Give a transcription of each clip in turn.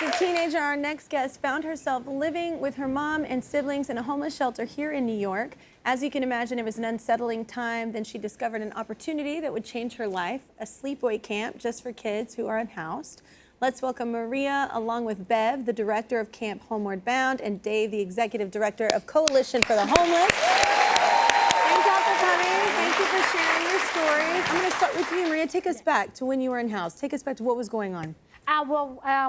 As a teenager, our next guest found herself living with her mom and siblings in a homeless shelter here in New York. As you can imagine, it was an unsettling time. Then she discovered an opportunity that would change her life, a sleepaway camp just for kids who are unhoused. Let's welcome Maria, along with Bev, the director of Camp Homeward Bound, and Dave, the executive director of Coalition for the Homeless. Thank y'all for coming. Thank you for sharing your stories. I'm going to start with you, Maria. Take us back to when you were unhoused. Take us back to what was going on.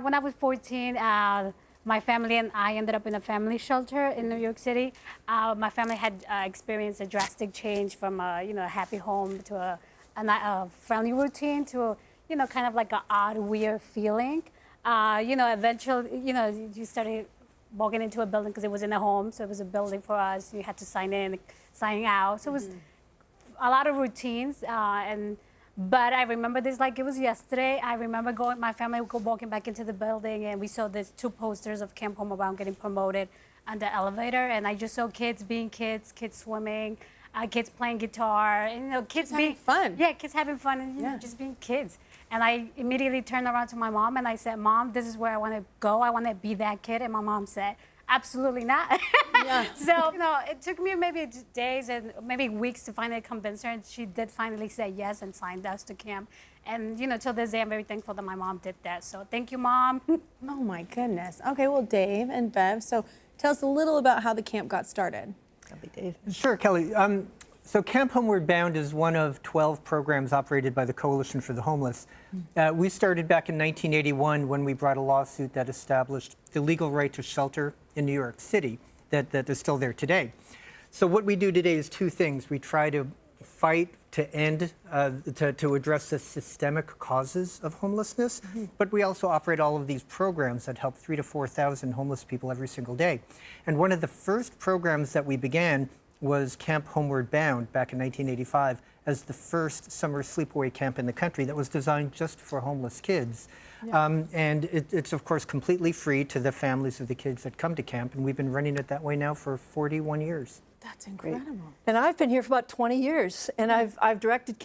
When I was 14, my family and I ended up in a family shelter in New York City. My family had experienced a drastic change from a happy home to a friendly routine to kind of like an odd, weird feeling. Eventually, you started walking into a building because it was in a home, so it was a building for us. You had to sign in, sign out. So it was a lot of routines But I remember this like it was yesterday. I remember my family would go walking back into the building, and we saw these two posters of Camp Homeward Bound getting promoted on the elevator, and I just saw kids being kids, kids swimming, kids playing guitar, and kids being fun. Yeah, kids having fun, and just being kids. And I immediately turned around to my mom and I said, "Mom, this is where I want to go. I want to be that kid." And my mom said, "Absolutely not." Yeah. So, it took me maybe days and maybe weeks to finally convince her, and she did finally say yes and signed us to camp. And, till this day, I'm very thankful that my mom did that. So thank you, Mom. Oh, my goodness. Okay, well, Dave and Bev, so tell us a little about how the camp got started. That'll be Dave. Sure, Kelly. So Camp Homeward Bound is one of 12 programs operated by the Coalition for the Homeless. We started back in 1981 when we brought a lawsuit that established the legal right to shelter in New York City that is still there today. So what we do today is two things. We try to fight to end, to address the systemic causes of homelessness, but we also operate all of these programs that help 3,000 to 4,000 homeless people every single day. And one of the first programs that we began was Camp Homeward Bound back in 1985 as the first summer sleepaway camp in the country that was designed just for homeless kids. Yeah. And it's, of course, completely free to the families of the kids that come to camp, and we've been running it that way now for 41 years. That's incredible. And I've been here for about 20 years, and I've directed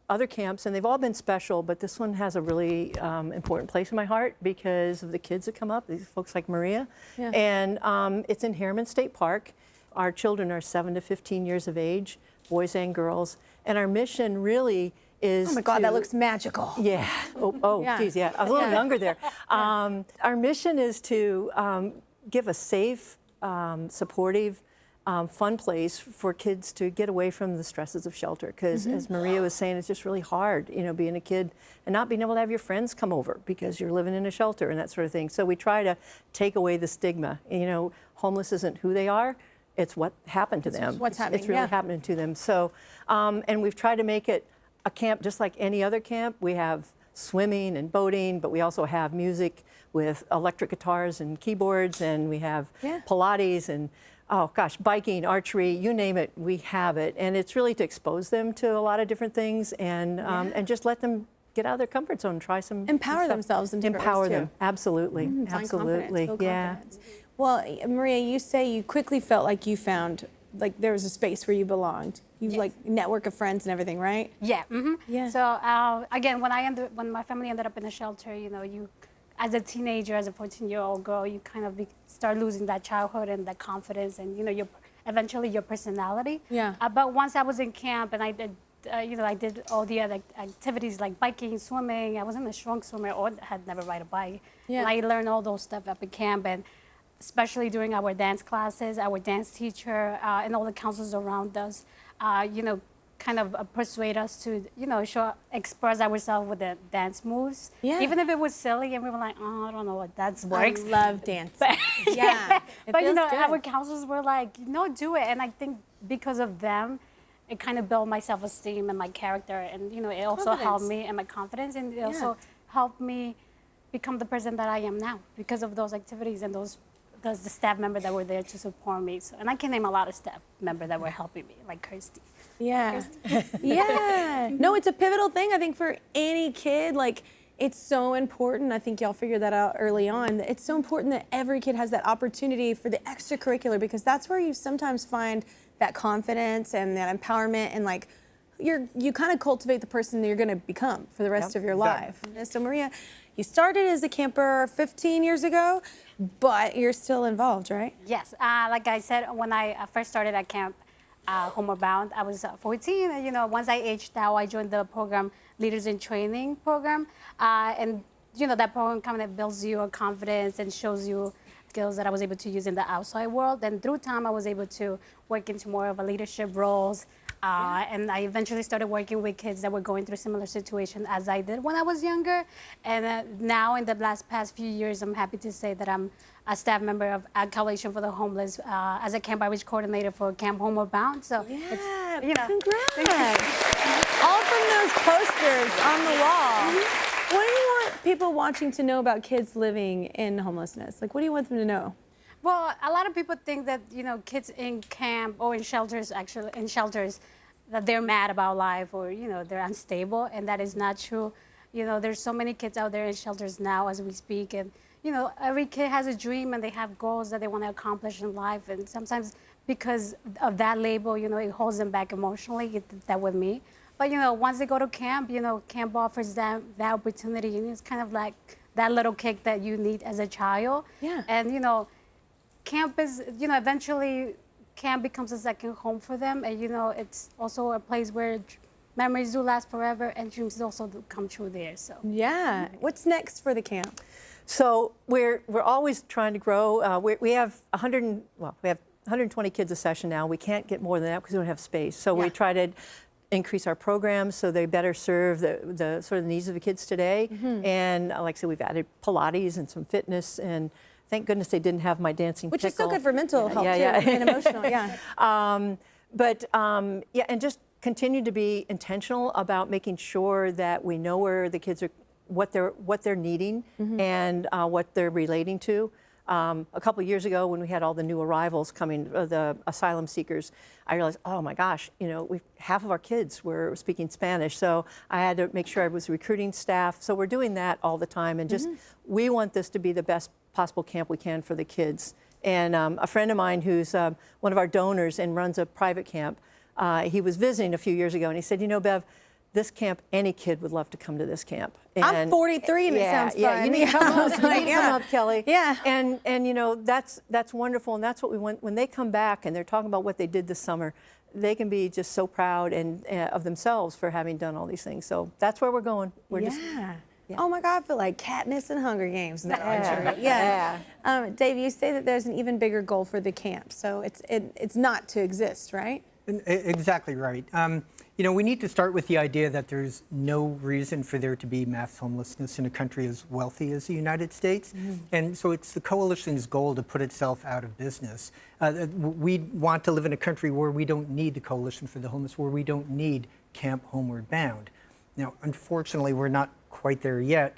other camps, and they've all been special, but this one has a really important place in my heart because of the kids that come up, these folks like Maria. Yeah. And it's in Harriman State Park. Our children are 7 to 15 years of age, boys and girls, and our mission really is oh my God, that looks magical. Yeah. Geez, yeah. I was a little younger there. Our mission is to give a safe, supportive, fun place for kids to get away from the stresses of shelter. Because as Maria was saying, it's just really hard, being a kid and not being able to have your friends come over because you're living in a shelter and that sort of thing. So we try to take away the stigma. Homeless isn't who they are. It's what happened to them. What's happening, It's really happening to them. So, and we've tried to make it a camp just like any other camp. We have swimming and boating, but we also have music with electric guitars and keyboards, and we have Pilates and, biking, archery, you name it, we have it. And it's really to expose them to a lot of different things and just let them get out of their comfort zone, try some Empower themselves in different Empower ways, them, too. absolutely, absolutely, Confidence. Well, Maria, you say you quickly felt like you found, like there was a space where you belonged. You like network of friends and everything, right? Yeah. Yeah. So again, when my family ended up in a shelter, you, as a teenager, as a 14-year-old girl, you kind of start losing that childhood and that confidence, and eventually your personality. Yeah. But once I was in camp and I did. I did all the other activities like biking, swimming. I wasn't a strong swimmer or had never ride a bike. Yeah. And I learned all those stuff up at camp, and especially during our dance classes, our dance teacher and all the counselors around us, kind of persuade us to, express ourselves with the dance moves. Yeah. Even if it was silly and we were like, oh, I don't know what that works. I love dance. But, yeah. But our counselors were like, no, do it. And I think because of them, it kind of built my self-esteem and my character, and it also helped me and my confidence, and it also helped me become the person that I am now because of those activities and the staff members that were there to support me. So, and I can name a lot of staff members that were helping me, like Kirsty. Yeah. Yeah. No, it's a pivotal thing, I think, for any kid. Like, it's so important. I think y'all figured that out early on. It's so important that every kid has that opportunity for the extracurricular, because that's where you sometimes find that confidence and that empowerment, and like you kind of cultivate the person that you're going to become for the rest of your life. So Maria, You started as a camper 15 years ago, but you're still involved, right? Yes, like I said, when I first started at Camp Homeward Bound, I was 14. And, you know, once I aged out, I joined the program, Leaders in Training program. And, you know, that program kind of builds your confidence and shows you skills that I was able to use in the outside world. And through time, I was able to work into more of a leadership roles. And I eventually started working with kids that were going through similar situations as I did when I was younger. And now, in the past few years, I'm happy to say that I'm a staff member of Coalition for the Homeless as a Camp Outreach Coordinator for Camp Homeward Bound. So Yeah, it's, you know, congrats. All from those posters on the wall. What do you want people watching to know about kids living in homelessness? Like, what do you want them to know? Well, a lot of people think that, you know, kids in camp or in shelters, actually in shelters, that they're mad about life or, you know, they're unstable, and that is not true. You know, there's so many kids out there in shelters now as we speak, and, you know, every kid has a dream and they have goals that they want to accomplish in life, and sometimes because of that label, you know, it holds them back emotionally. It did that with me. But, you know, once they go to camp, you know, camp offers them that opportunity, and it's kind of like that little kick that you need as a child. Yeah. And, you know, camp is, you know, eventually camp becomes a second home for them. And, you know, it's also a place where memories do last forever and dreams also do come true there. So Yeah. What's next for the camp? So we're always trying to grow. We have 120 kids a session now. We can't get more than that because we don't have space. So we try to increase our programs so they better serve the sort of needs of the kids today. And like I said, we've added Pilates and some fitness, and thank goodness they didn't have my dancing Which pickle. is so good for mental health too, and emotional. And just continue to be intentional about making sure that we know where the kids are, what they're needing, and what they're relating to. A couple of years ago, when we had all the new arrivals coming, the asylum seekers, I realized, oh my gosh, you know, half of our kids were speaking Spanish, so I had to make sure I was recruiting staff. So we're doing that all the time, and just we want this to be the best possible camp we can for the kids. And a friend of mine who's one of our donors and runs a private camp, he was visiting a few years ago, and he said, you know, Bev, this camp, any kid would love to come to this camp. And I'm 43 and it sounds fun. Yeah, you need to come up, you need to come up, Kelly. Yeah. And you know, that's wonderful, and that's what we want. When they come back and they're talking about what they did this summer, they can be just so proud and of themselves for having done all these things. So that's where we're going. We're just Oh my God, I feel like Katniss and Hunger Games. Yeah. Dave, you say that there's an even bigger goal for the camp, so it's not to exist, right? Exactly right. You know, we need to start with the idea that there's no reason for there to be mass homelessness in a country as wealthy as the United States. And so it's the coalition's goal to put itself out of business. We want to live in a country where we don't need the Coalition for the Homeless, where we don't need Camp Homeward Bound. Now, unfortunately, we're not quite there yet.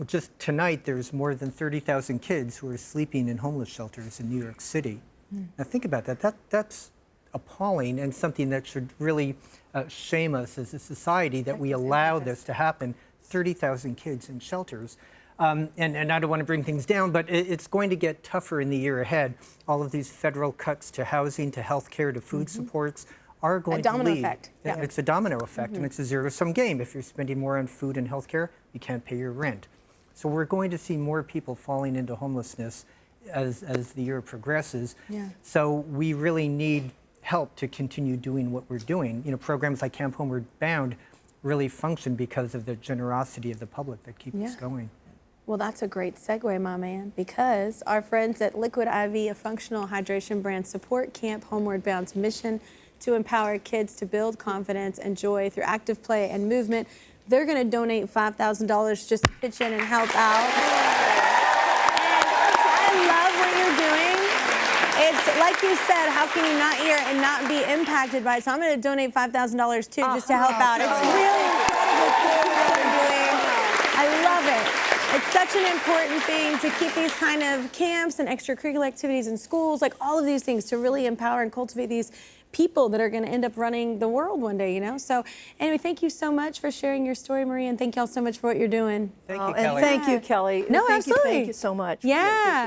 Just tonight, there's more than 30,000 kids who are sleeping in homeless shelters in New York City. Now, think about that. That's appalling, and something that should really shame us as a society that we allow this to happen. 30,000 kids in shelters. And I don't want to bring things down, but it's going to get tougher in the year ahead. All of these federal cuts to housing, to health care, to food supports are going to lead. A domino effect. Yeah. It's a domino effect, and it's a zero-sum game. If you're spending more on food and health care, you can't pay your rent. So we're going to see more people falling into homelessness as the year progresses. So we really need help to continue doing what we're doing. You know, programs like Camp Homeward Bound really function because of the generosity of the public that keep us going. Well, that's a great segue, my man, because our friends at Liquid IV, a functional hydration brand, support Camp Homeward Bound's mission to empower kids to build confidence and joy through active play and movement. They're going to donate $5,000 just to pitch in and help out. And I love what you're doing. It's like you said, how can you not hear and not be impacted by it? So I'm going to donate $5,000 too, just to help out. It's really incredible what you're doing. I love it. It's such an important thing to keep these kind of camps and extracurricular activities in schools, like all of these things, to really empower and cultivate these people that are going to end up running the world one day, you know? So anyway, thank you so much for sharing your story, Maria, and thank y'all so much for what you're doing. Thank you, And Kelly. thank you, Kelly. No, absolutely. Thank you so much. Yeah.